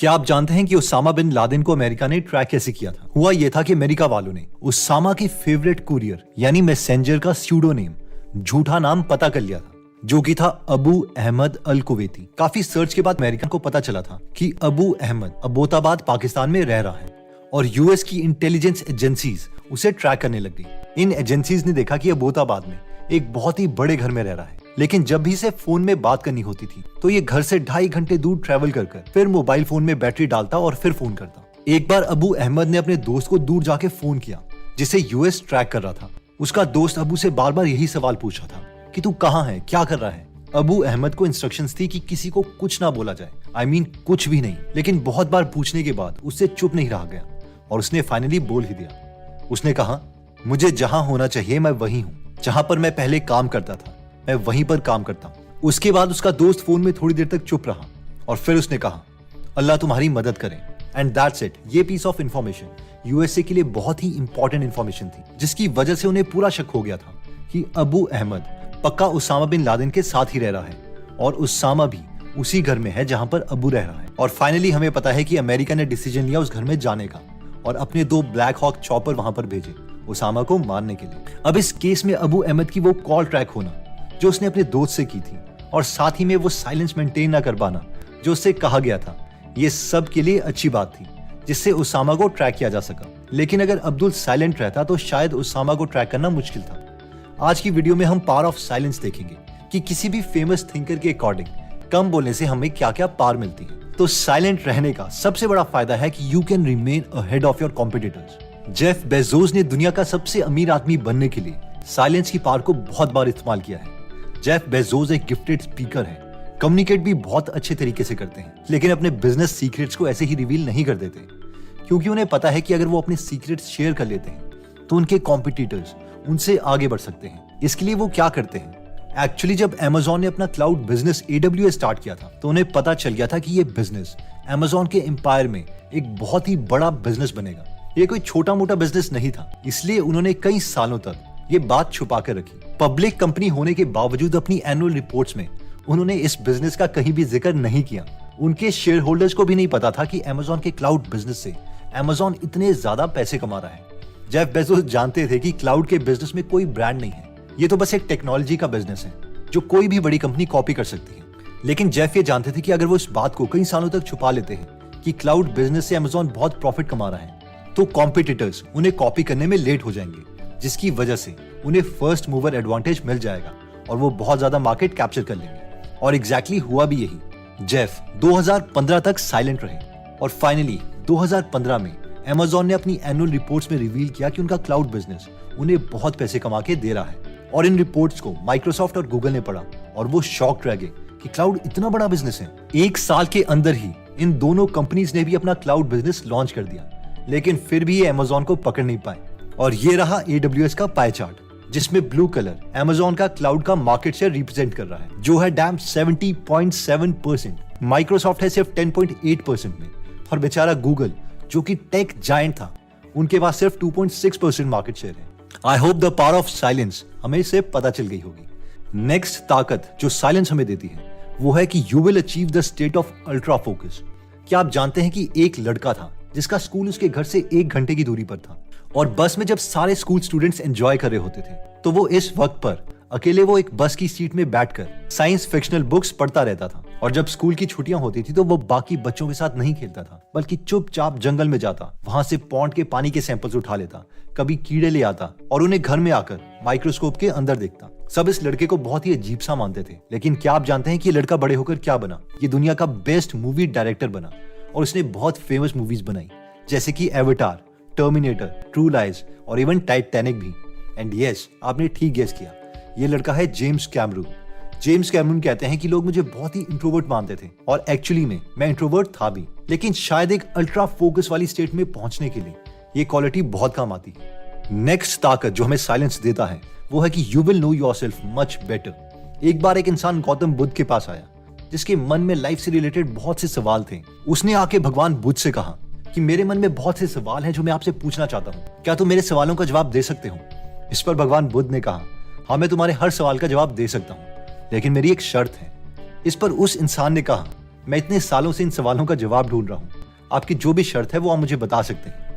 क्या आप जानते हैं कि उसामा बिन लादेन को अमेरिका ने ट्रैक कैसे किया था? हुआ यह था कि अमेरिका वालों ने उसामा की फेवरेट कुरियर यानी मैसेंजर का स्यूडोनेम, झूठा नाम पता कर लिया था, जो कि था अबू अहमद अल कुवैती। काफी सर्च के बाद अमेरिकन को पता चला था कि अबू अहमद अब्बोताबाद पाकिस्तान में रह रहा है और यूएस की इंटेलिजेंस एजेंसीज उसे ट्रैक करने लग गई। इन एजेंसीज ने देखा कि अब्बोताबाद में एक बहुत ही बड़े घर में रह रहा है, लेकिन जब भी इसे फोन में बात करनी होती थी तो ये घर से 2.5 घंटे दूर ट्रेवल कर फिर मोबाइल फोन में बैटरी डालता और फिर फोन करता। एक बार अबू अहमद ने अपने दोस्त को दूर जाके फोन किया जिसे यूएस ट्रैक कर रहा था। उसका दोस्त अबू से बार बार यही सवाल पूछ रहा था कि तू कहाँ है, क्या कर रहा है। अबू अहमद को इंस्ट्रक्शंस थी कि किसी को कुछ ना बोला जाए, कुछ भी नहीं। लेकिन बहुत बार पूछने के बाद उससे चुप नहीं रहा गया और उसने फाइनली बोल ही दिया। उसने कहा, मुझे जहां होना चाहिए मैं वही हूँ, जहां पर मैं पहले काम करता था मैं वहीं पर काम करता हूँ। उसके बाद उसका दोस्त फोन में थोड़ी देर तक चुप रहा और फिर उसने कहा, अल्लाह तुम्हारी मदद करे। And that's it. ये पीस ऑफ इंफॉर्मेशन यूएसए के लिए बहुत ही इंपॉर्टेंट इंफॉर्मेशन थी, जिसकी वजह से उन्हें पूरा शक हो गया था कि अबू अहमद पक्का उसामा बिन लादेन के साथ ही रह रहा है और उसामा भी उसी घर में है जहां पर अबू रह रहा है। और फाइनली हमें पता है कि अमेरिका ने डिसीजन लिया उस घर में जाने का और अपने 2 ब्लैक हॉक चॉपर वहां पर भेजे उसामा को मारने के लिए। अब इस केस में अबू अहमद की वो कॉल ट्रैक होना जो उसने अपने दोस्त से की थी और साथ ही में वो साइलेंस मेंटेन न कर पाना जो उससे कहा गया था, ये सब के लिए अच्छी बात थी जिससे उसामा को ट्रैक किया जा सका। लेकिन अगर अब्दुल साइलेंट रहता तो शायद उसामा को ट्रैक करना मुश्किल था। आज की वीडियो में हम पावर ऑफ साइलेंस देखेंगे कि किसी भी फेमस थिंकर के अकॉर्डिंग कम बोलने से हमें क्या क्या पावर मिलती है। तो साइलेंट रहने का सबसे बड़ा फायदा है कि you can remain ahead of your competitors. Jeff Bezos ने दुनिया का सबसे अमीर आदमी बनने के लिए साइलेंस की पावर को बहुत बार इस्तेमाल किया है। जेफ बेजोस एक गिफ्टेड स्पीकर है, कम्युनिकेट भी बहुत अच्छे तरीके से करते हैं, लेकिन अपने बिजनेस सीक्रेट्स को ऐसे ही रिवील नहीं कर देते क्योंकि उन्हें पता है कि अगर वो अपने सीक्रेट्स शेयर कर लेते हैं तो उनके कॉम्पिटिटर्स उनसे आगे बढ़ सकते हैं। इसके लिए वो क्या करते हैं, एक्चुअली जब Amazon ने अपना क्लाउड बिजनेस AWS स्टार्ट किया था तो उन्हें पता चल गया था कि ये बिजनेस Amazon के एम्पायर में एक बहुत ही बड़ा बिजनेस बनेगा। ये कोई छोटा मोटा बिजनेस नहीं था, इसलिए उन्होंने कई सालों तक ये बात छुपा कर रखी। पब्लिक कंपनी होने के बावजूद अपनी एनुअल रिपोर्ट्स में उन्होंने इस बिजनेस का कहीं भी जिक्र नहीं किया। उनके शेयर होल्डर्स को भी नहीं पता था कि Amazon के क्लाउड बिजनेस से Amazon इतने ज्यादा पैसे कमा रहा है। जेफ बेजोस जानते थे कि क्लाउड के बिजनेस में कोई ब्रांड नहीं है, ये तो बस एक टेक्नोलॉजी का बिजनेस है जो कोई भी बड़ी कंपनी कॉपी कर सकती है। लेकिन जेफ ये जानते थे कि अगर वो इस बात को कई सालों तक छुपा लेते हैं कि क्लाउड बिजनेस से Amazon बहुत प्रॉफिट कमा रहा है तो कॉम्पिटिटर्स उन्हें कॉपी करने में लेट हो जाएंगे, जिसकी वजह से उन्हें फर्स्ट मूवर एडवांटेज मिल जाएगा और वो बहुत ज्यादा मार्केट कैप्चर कर लेंगे। और एग्जैक्टली हुआ भी यही। जेफ 2015 तक साइलेंट रहे और फाइनली 2015 में Amazon ने अपनी एनुअल रिपोर्ट्स में रिवील किया कि उनका क्लाउड बिजनेस उन्हें बहुत पैसे कमा के दे रहा है। और इन रिपोर्ट्स को माइक्रोसॉफ्ट और गूगल ने पढ़ा और वो शॉक्ड रह गए कि क्लाउड इतना बड़ा बिजनेस है। 1 साल के अंदर ही इन दोनों कंपनीज ने भी अपना क्लाउड बिजनेस लॉन्च कर दिया, लेकिन फिर भी ये Amazon को पकड़ नहीं पाए। और ये रहा AWS का पाई चार्ट, जिसमें ब्लू कलर Amazon का क्लाउड का मार्केट शेयर रिप्रेजेंट कर रहा है, जो है डैम 70.7%। माइक्रोसॉफ्ट है सिर्फ 10.8% में और बेचारा गूगल जो कि टेक जायंट था, उनके पास सिर्फ 2.6% मार्केट शेयर है। I hope the power of silence हमें इससे पता चल गई होगी। नेक्स्ट ताकत जो साइलेंस हमें देती है वो है कि you will achieve the state of ultra focus. क्या आप जानते हैं कि एक लड़का था जिसका स्कूल उसके घर से 1 घंटे की दूरी पर था और बस में जब सारे स्कूल स्टूडेंट्स एंजॉय कर रहे होते थे तो वो इस वक्त पर अकेले वो एक बस की सीट में बैठकर साइंस फिक्शनल बुक्स पढ़ता रहता था। और जब स्कूल की छुट्टियां होती थी तो वो बाकी बच्चों के साथ नहीं खेलता था, बल्कि चुपचाप जंगल में जाता, वहां से पॉन्ड के पानी के सैंपल्स उठा लेता, कभी कीड़े ले आता और उन्हें घर में आकर माइक्रोस्कोप के अंदर देखता। सब इस लड़के को बहुत ही अजीब सा मानते थे, लेकिन क्या आप जानते हैं कि ये लड़का बड़े होकर क्या बना? ये दुनिया का बेस्ट मूवी डायरेक्टर बना और उसने बहुत फेमस मूवीज बनाई जैसे कि एवेटार, टर्मिनेटर, ट्रू लाइज और इवन टाइटैनिक भी। एंड यस, आपने ठीक गेस किया, ये लड़का है जेम्स कैमरून। जेम्स कैमरून कहते हैं कि लोग मुझे बहुत ही इंट्रोवर्ट मानते थे और एक्चुअली में मैं इंट्रोवर्ट था भी, लेकिन शायद एक अल्ट्रा फोकस वाली स्टेट में पहुंचने के लिए ये क्वालिटी बहुत काम आती है। नेक्स्ट ताकत जो हमें साइलेंस देता है वो है कि you will no yourself much better. एक बार एक इंसान गौतम बुद्ध के पास आया जिसके मन में लाइफ से रिलेटेड बहुत से सवाल थे। उसने आके भगवान बुद्ध से कहा कि मेरे मन में बहुत से सवाल हैं जो मैं आपसे पूछना चाहता हूँ, क्या तुम मेरे सवालों का जवाब दे सकते हो? इस पर भगवान बुद्ध ने कहा, हाँ मैं तुम्हारे हर सवाल का जवाब दे सकता हूँ, लेकिन मेरी एक शर्त है। इस पर उस इंसान ने कहा, मैं इतने सालों से इन सवालों का जवाब ढूंढ रहा हूँ। आपकी जो भी शर्त है वो आप मुझे बता सकते हैं।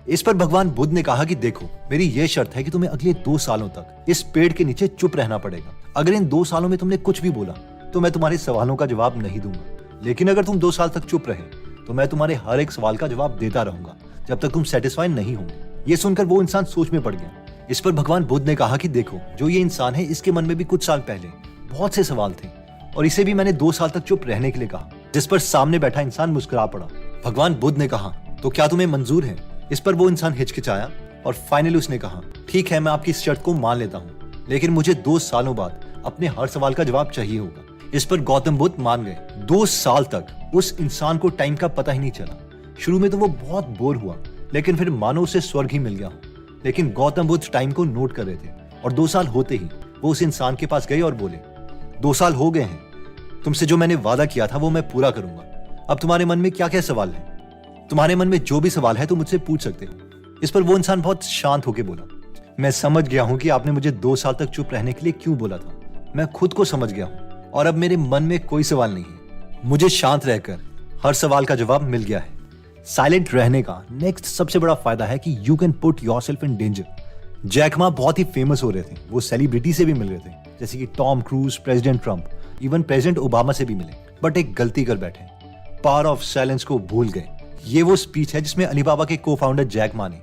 इस पर भगवान बुद्ध ने कहा कि देखो, मेरी यह शर्त है कि तुम्हें अगले 2 सालों तक इस पेड़ के नीचे चुप रहना पड़ेगा। अगर इन 2 सालों में तुमने कुछ भी बोला तो मैं तुम्हारे सवालों का जवाब नहीं दूंगा, लेकिन अगर तुम 2 साल तक चुप रहे तो मैं तुम्हारे हर एक सवाल का जवाब देता रहूंगा जब तक तुम सेटिस्फाई नहीं होंगे। ये सुनकर वो इंसान सोच में पड़ गया। इस पर भगवान बुद्ध ने कहा कि देखो, जो ये इंसान है इसके मन में भी कुछ साल पहले बहुत से सवाल थे और इसे भी मैंने 2 साल तक चुप रहने के लिए कहा, जिस पर सामने बैठा इंसान मुस्कुरा पड़ा। भगवान बुद्ध ने कहा, तो क्या तुम्हें मंजूर है? इस पर वो इंसान हिचकिचाया और फाइनली उसने कहा, ठीक है, मैं आपकी इस शर्त को मान लेता हूँ, लेकिन मुझे 2 सालों बाद अपने हर सवाल का जवाब चाहिए होगा। इस पर गौतम बुद्ध मान गए। 2 साल तक उस इंसान को टाइम का पता ही नहीं चला। शुरू में तो वो बहुत बोर हुआ, लेकिन फिर मानो उसे स्वर्ग ही मिल गया हो। लेकिन गौतम बुद्ध टाइम को नोट कर रहे थे और 2 साल होते ही वो उस इंसान के पास गए और बोले, 2 साल हो गए हैं, तुमसे जो मैंने वादा किया था वो मैं पूरा करूंगा। अब तुम्हारे मन में क्या क्या सवाल है? तुम्हारे मन में जो भी सवाल है तुम मुझसे पूछ सकते हो। इस पर वो इंसान बहुत शांत होकर बोला, मैं समझ गया हूं कि आपने मुझे 2 साल तक चुप रहने के लिए क्यों बोला था। मैं खुद को समझ गया हूं और अब मेरे मन में कोई सवाल नहीं है। मुझे शांत रहकर हर सवाल का जवाब मिल गया है। साइलेंट रहने का नेक्स्ट सबसे बड़ा फायदा है कि you can put yourself in danger. Jack Ma बहुत ही फेमस हो रहे थे, वो सेलिब्रिटी से भी मिल रहे थे, जैसे कि Tom cruise, president Trump, even president Obama से भी मिले, बट एक गलती कर बैठे, पावर ऑफ साइलेंस को भूल गए। ये वो स्पीच है जिसमें अलीबाबा के को फाउंडर जैक मा ने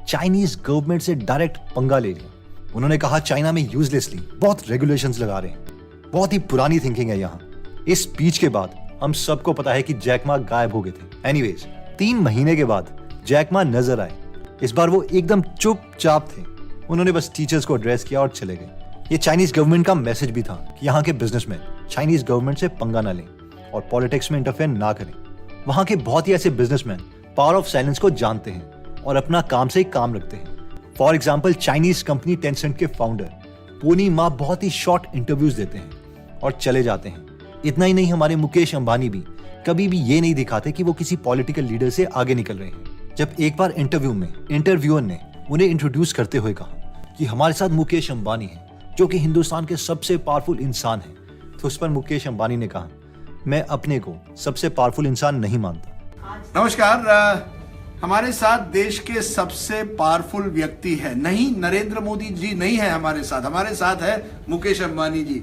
चाइनीज गवर्नमेंट से डायरेक्ट पंगा ले लिया। उन्होंने कहा, चाइना में यूजलेसली बहुत रेगुलेशंस लगा रहे हैं, बहुत ही पुरानी थिंकिंग है यहाँ। इस स्पीच के बाद हम सबको पता है कि जैक मा गायब हो गए थे। एनीवेज, 3 महीने के बाद जैक मा नजर आए। इस बार वो एकदम चुपचाप थे। उन्होंने बस टीचर्स को एड्रेस किया और चले गए। ये चाइनीज गवर्नमेंट का मैसेज भी था कि यहाँ के बिजनेसमैन चाइनीज गवर्नमेंट से पंगा ना लें और पॉलिटिक्स में इंटरफेयर ना करें। वहाँ के बहुत ही ऐसे बिजनेसमैन पावर ऑफ साइलेंस को जानते हैं और अपना काम से काम रखते हैं। For example, Chinese company Tencent के फाउंडर पोनी मा बहुत ही शॉर्ट इंटरव्यूज देते हैं और चले जाते हैं। इतना ही नहीं, हमारे मुकेश अंबानी भी कभी भी ये नहीं दिखाते कि वो किसी पॉलिटिकल लीडर से आगे निकल रहे हैं। जब एक बार इंटरव्यू में इंटरव्यूअर ने उन्हें इंट्रोड्यूस करते हुए कहा कि हमारे साथ मुकेश अंबानी है, जो कि हिंदुस्तान के सबसे पावरफुल इंसान है, तो उस पर मुकेश अंबानी ने कहा, मैं अपने को सबसे पावरफुल इंसान नहीं मानता। नमस्कार, हमारे साथ देश के सबसे पावरफुल व्यक्ति है, नहीं नरेंद्र मोदी जी नहीं है हमारे साथ है मुकेश अंबानी जी।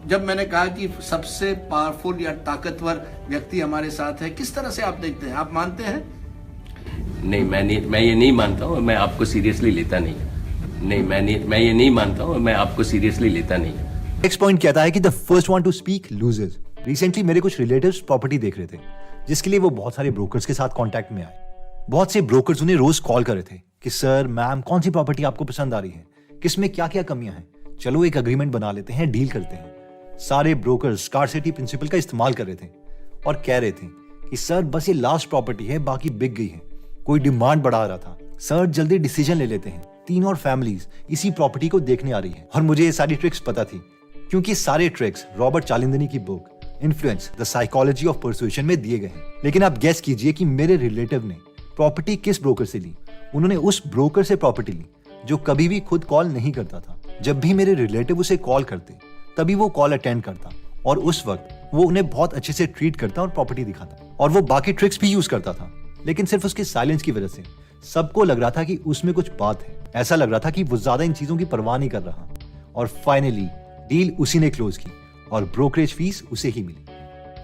जब मैंने कहा कि सबसे पावरफुल या ताकतवर व्यक्ति हमारे साथ है, किस तरह से आप देखते हैं? आप मानते हैं? नहीं, मैं ये नहीं मानता हूँ, मैं आपको सीरियसली लेता नहीं। नहीं, मैं ये नहीं मानता हूँ, मैं आपको सीरियसली लेता नहीं। नेक्स्ट पॉइंट कहता है कि the first one two speak loses. Recently मेरे कुछ रिलेटिव्स प्रॉपर्टी देख रहे थे, जिसके लिए वो बहुत सारे ब्रोकर्स के साथ कांटेक्ट में आए। बहुत से ब्रोकर्स उन्हें रोज कॉल कर रहे थे कि सर, मैम, कौन सी प्रॉपर्टी आपको पसंद आ रही है, किसमें क्या क्या कमियां हैं, चलो एक अग्रीमेंट बना लेते हैं, डील करते हैं। सारे ब्रोकर्स स्कार्सिटी प्रिंसिपल का इस्तेमाल कर रहे थे और कह रहे थे कि सर, बस ये लास्ट प्रॉपर्टी है, बाकी बिक गई है। कोई डिमांड बढ़ा रहा था, सर जल्दी डिसीजन ले लेते हैं, 3 और फैमिलीज इसी प्रॉपर्टी को देखने आ रही है। और मुझे ये सारी ट्रिक्स पता थी, क्योंकि सारे ट्रिक्स रॉबर्ट चालिंदनी की book influence the psychology of persuasion में दिए गए हैं। लेकिन आप गेस कीजिए कि मेरे रिलेटिव ने प्रॉपर्टी किस ब्रोकर से ली। उन्होंने उस ब्रोकर से प्रॉपर्टी ली जो कभी भी खुद कॉल नहीं करता था। जब भी मेरे रिलेटिव उसे कॉल करते तभी वो कॉल अटेंड करता और उस वक्त वो उन्हें बहुत अच्छे से ट्रीट करता और प्रॉपर्टी दिखाता और वो बाकी ट्रिक्स भी यूज करता था। लेकिन सिर्फ उसके साइलेंस की वजह से सबको लग रहा था कि उसमें कुछ बात है। ऐसा लग रहा था कि वो ज्यादा इन चीजों की परवाह नहीं कर रहा। और फाइनली डील उसी ने क्लोज की और ब्रोकरेज फीस उसे ही मिली।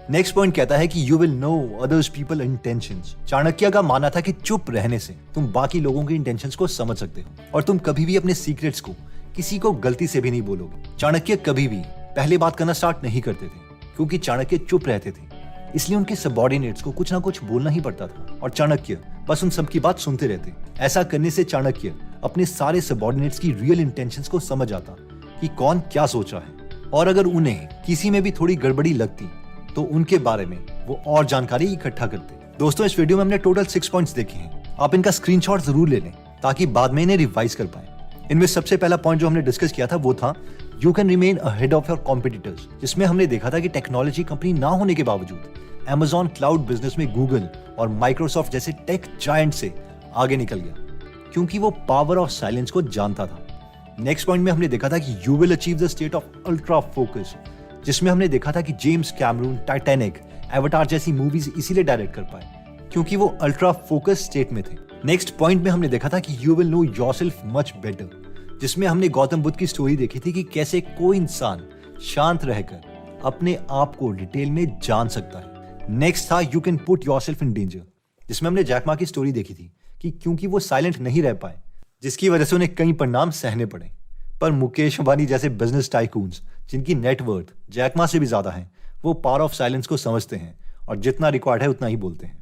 नेक्स्ट पॉइंट कहता है कि you will know others people intentions. Chanakya का मानना था कि चुप रहने से तुम बाकी लोगों के इंटेंशंस को समझ सकते हो और तुम कभी भी अपने सीक्रेट्स को किसी को गलती से भी नहीं बोलोगे। चाणक्य कभी भी पहले बात करना स्टार्ट नहीं करते थे, क्योंकि चाणक्य चुप रहते थे, इसलिए उनके सबऑर्डिनेट्स को कुछ ना कुछ बोलना ही पड़ता था और चाणक्य बस उन सबकी बात सुनते रहते। ऐसा करने से चाणक्य अपने सारे सबऑर्डिनेट्स की रियल इंटेंशंस को समझ आता कि कौन क्या सोच रहा है, और अगर उन्हें किसी में भी थोड़ी गड़बड़ी लगती तो उनके बारे में वो और जानकारी इकट्ठा करते। दोस्तों, इस वीडियो में हमने टोटल 6 पॉइंट्स देखे हैं। आप इनका स्क्रीनशॉट जरूर ले लें ताकि बाद में इन्हें रिवाइज कर पाए। इनमें सबसे पहला पॉइंट जो हमने डिस्कस किया था वो था you can remain ahead of your competitors, जिसमें हमने देखा था कि टेक्नोलॉजी कंपनी ना होने के बावजूद Amazon क्लाउड बिजनेस में गूगल और माइक्रोसॉफ्ट जैसे टेक जायंट से आगे निकल गया, क्योंकि वो पावर ऑफ साइलेंस को जानता था। नेक्स्ट पॉइंट में हमने देखा था कि you will achieve the state of ultra focus, जिसमें हमने देखा था कि जेम्स कैमरून टाइटैनिक एवटार जैसी मूवीज इसीलिए डायरेक्ट कर पाए क्योंकि वो अल्ट्रा फोकस स्टेट में थे। नेक्स्ट पॉइंट में हमने देखा था कि you will no yourself much better, जिसमें हमने गौतम बुद्ध की स्टोरी देखी थी कि कैसे कोई इंसान शांत रहकर अपने आप को डिटेल में जान सकता है। नेक्स्ट था you can put yourself in danger, जिसमें हमने जैक मा की स्टोरी देखी थी कि क्योंकि वो साइलेंट नहीं रह पाए जिसकी वजह से उन्हें कई परिणाम सहने पड़े। पर मुकेश अंबानी जैसे बिजनेस टाइकून्स जिनकी नेटवर्थ जैक मा से भी ज्यादा है, वो पावर ऑफ साइलेंस को समझते हैं और जितना रिक्वायर्ड है उतना ही बोलते हैं।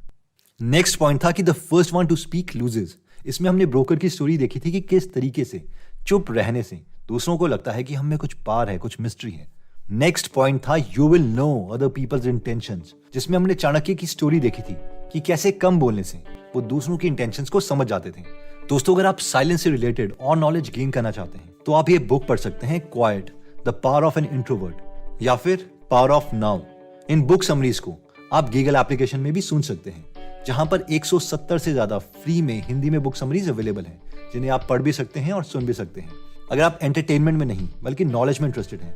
नेक्स्ट पॉइंट था कि the first one two speak loses. इसमें हमने ब्रोकर की स्टोरी देखी थी कि किस तरीके से चुप रहने से दूसरों को लगता है कि हम में कुछ पार है, कुछ मिस्ट्री है। नेक्स्ट पॉइंट था you will know other people's intentions, जिसमें हमने चाणक्य की स्टोरी देखी थी कि कैसे कम बोलने से वो दूसरों की इंटेंशंस को समझ जाते थे। दोस्तों, अगर आप साइलेंस से रिलेटेड और नॉलेज गेन करना चाहते हैं तो आप ये बुक पढ़ सकते हैं, quite the power of an introvert या फिर power of now. In book summaries को आप गीगल एप्लीकेशन में भी सुन सकते हैं, जहां पर 170 से ज्यादा फ्री में हिंदी में बुक समरीज अवेलेबल हैं, जिन्हें आप पढ़ भी सकते हैं और सुन भी सकते हैं। अगर आप एंटरटेनमेंट में नहीं बल्कि नॉलेज में इंटरेस्टेड हैं